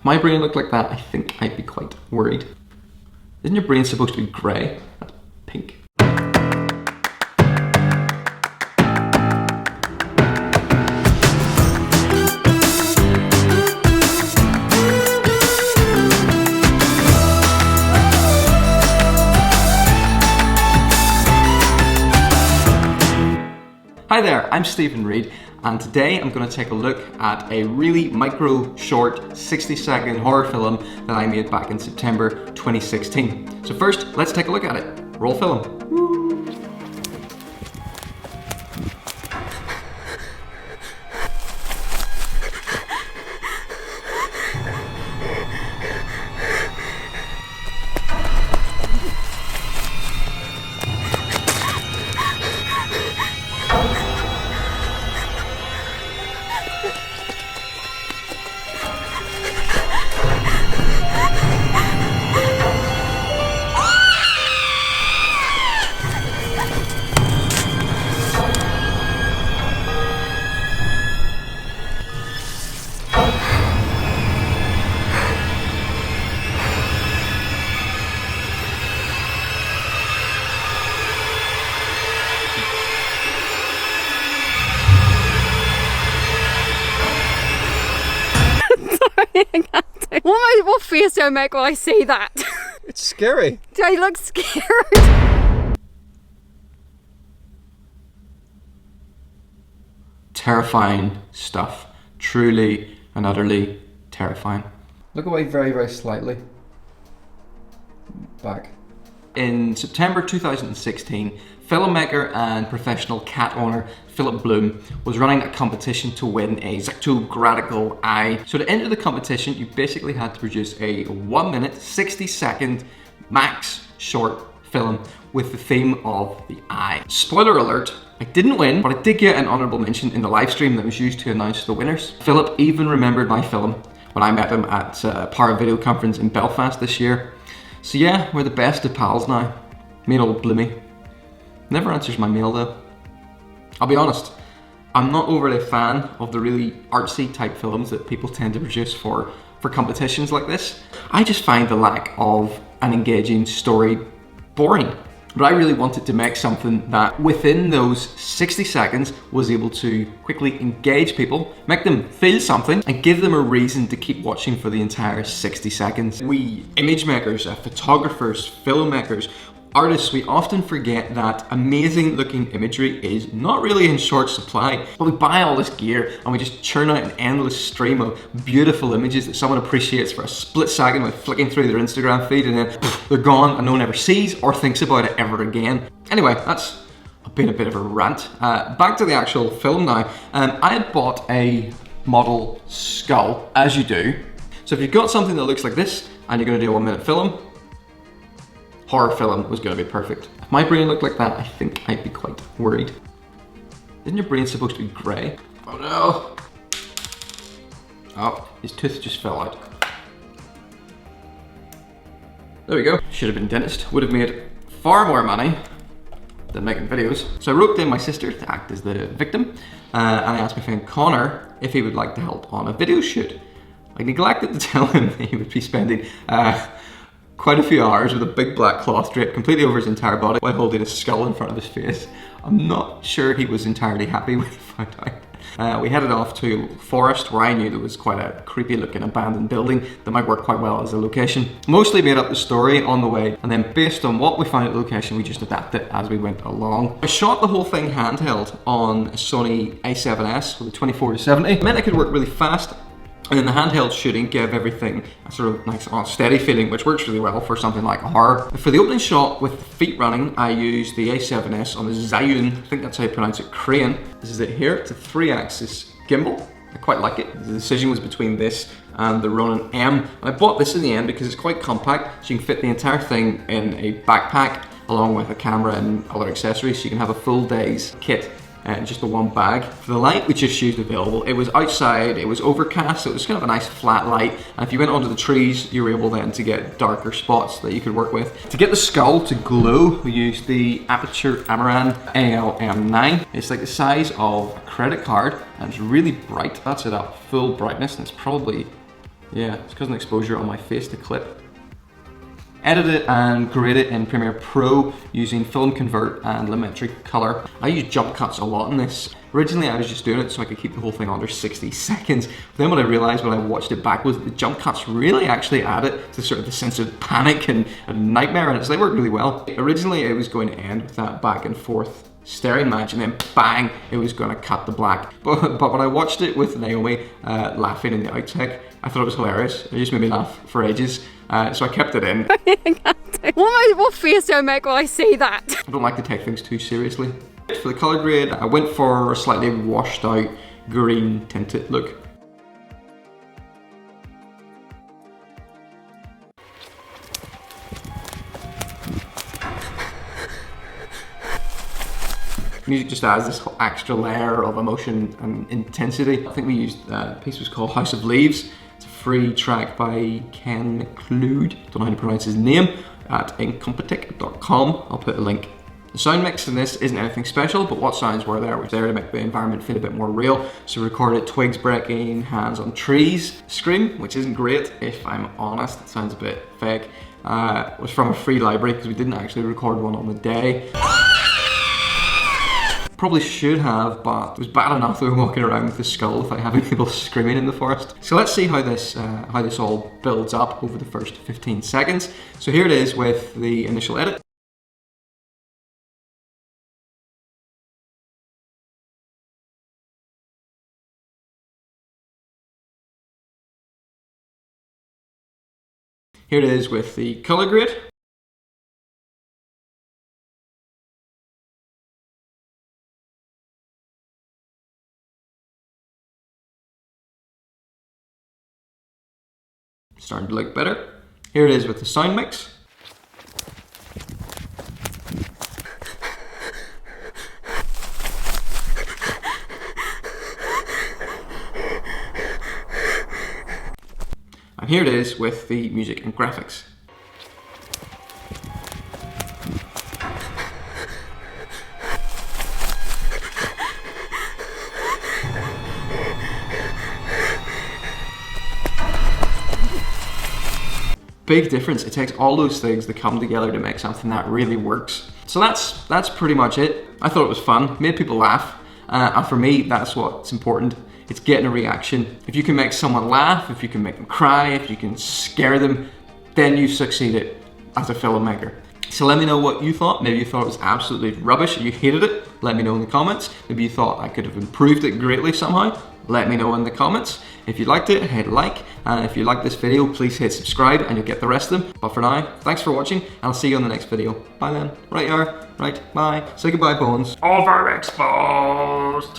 If my brain looked like that, I think I'd be quite worried. Isn't your brain supposed to be grey? That's pink. Hi there, I'm Stephen Reid, and today I'm going to take a look at a really micro, short, 60-second horror film that I made back in September 2016. So first, let's take a look at it. Roll film. What face do I make when I say that? It's scary. Do I look scared? Terrifying stuff. Truly and utterly terrifying. Look away very, very slightly. Back. In September 2016, filmmaker and professional cat owner Philip Bloom was running a competition to win a Zytogradical eye. So to enter the competition, you basically had to produce a 1 minute, 60-second max short film with the theme of the eye. Spoiler alert, I didn't win, but I did get an honourable mention in the live stream that was used to announce the winners. Philip even remembered my film when I met him at Power Video Conference in Belfast this year. So yeah, we're the best of pals now. Me and old Bloomy. Never answers my mail though. I'll be honest, I'm not overly a fan of the really artsy type films that people tend to produce for competitions like this. I just find the lack of an engaging story boring. But I really wanted to make something that within those 60 seconds was able to quickly engage people, make them feel something, and give them a reason to keep watching for the entire 60 seconds. We image makers, photographers, filmmakers, artists, we often forget that amazing looking imagery is not really in short supply. But we buy all this gear and we just churn out an endless stream of beautiful images that someone appreciates for a split second by flicking through their Instagram feed, and then they're gone and no one ever sees or thinks about it ever again. Anyway, that's been a bit of a rant. Back to the actual film now. I had bought a model skull, as you do. So if you've got something that looks like this and you're going to do a 1 minute film, horror film was going to be perfect. If my brain looked like that, I think I'd be quite worried. Isn't your brain supposed to be grey? Oh no! Oh, his tooth just fell out. There we go. Should have been dentist. Would have made far more money than making videos. So I roped in my sister to act as the victim, and I asked my friend Connor if he would like to help on a video shoot. I neglected to tell him that he would be spending quite a few hours with a big black cloth draped completely over his entire body while holding a skull in front of his face. I'm not sure he was entirely happy when he found out. We headed off to forest where I knew there was quite a creepy looking abandoned building that might work quite well as a location. Mostly made up the story on the way, and then based on what we found at the location, we just adapted it as we went along. I shot the whole thing handheld on a Sony a7S with a 24-70. It meant I could work really fast. And then the handheld shooting gave everything a sort of nice steady feeling, which works really well for something like a horror. For the opening shot with feet running, I used the A7S on the Zhiyun, I think that's how you pronounce it, crane. This is it here. It's a 3-axis gimbal. I quite like it. The decision was between this and the Ronin M. And I bought this in the end because it's quite compact, so you can fit the entire thing in a backpack along with a camera and other accessories, so you can have a full day's kit just the one bag. For the light, we just used available. It was outside, it was overcast, so it was kind of a nice flat light. And if you went onto the trees, you were able then to get darker spots that you could work with. To get the skull to glow, we used the Aperture Amaran ALM9. It's like the size of a credit card, and it's really bright. That's it at full brightness, and it's probably Yeah, it's causing exposure on my face to clip. Edit it and grade it in Premiere Pro using Film Convert and Lumetric Color. I use jump cuts a lot in this. Originally I was just doing it so I could keep the whole thing under 60 seconds. But then what I realized when I watched it back was that the jump cuts really actually added to sort of the sense of panic and nightmare, and they worked really well. Originally it was going to end with that back and forth staring match, and then bang, it was going to cut the black. But when I watched it with Naomi laughing in the outtake, I thought it was hilarious. It just made me laugh for ages. So I kept it in. What face do I make when I see that? I don't like to take things too seriously. For the colour grade, I went for a slightly washed out green tinted look. Music just adds this extra layer of emotion and intensity. I think we used a piece was called House of Leaves. It's a free track by Ken McLeod, don't know how to pronounce his name, at incompetech.com. I'll put a link. The sound mix in this isn't anything special, but what sounds were there to make the environment feel a bit more real. So we recorded twigs breaking, hands on trees, scream, which isn't great if I'm honest, it sounds a bit fake. It was from a free library because we didn't actually record one on the day. Probably should have, but it was bad enough that we were walking around with the skull without having people screaming in the forest. So let's see how this all builds up over the first 15 seconds. So here it is with the initial edit. Here it is with the color grade. Starting to look better. Here it is with the sound mix. And here it is with the music and graphics. Big difference. It takes all those things that come together to make something that really works. So that's pretty much it. I thought it was fun, made people laugh, and for me, that's what's important. It's getting a reaction. If you can make someone laugh, if you can make them cry, if you can scare them, then you've succeeded as a filmmaker. So let me know what you thought. Maybe you thought it was absolutely rubbish, you hated it. Let me know in the comments. Maybe you thought I could have improved it greatly somehow. Let me know in the comments. If you liked it, hit like. And if you liked this video, please hit subscribe and you'll get the rest of them. But for now, thanks for watching and I'll see you on the next video. Bye then. Right, bye. Say goodbye, Bones. Overexposed.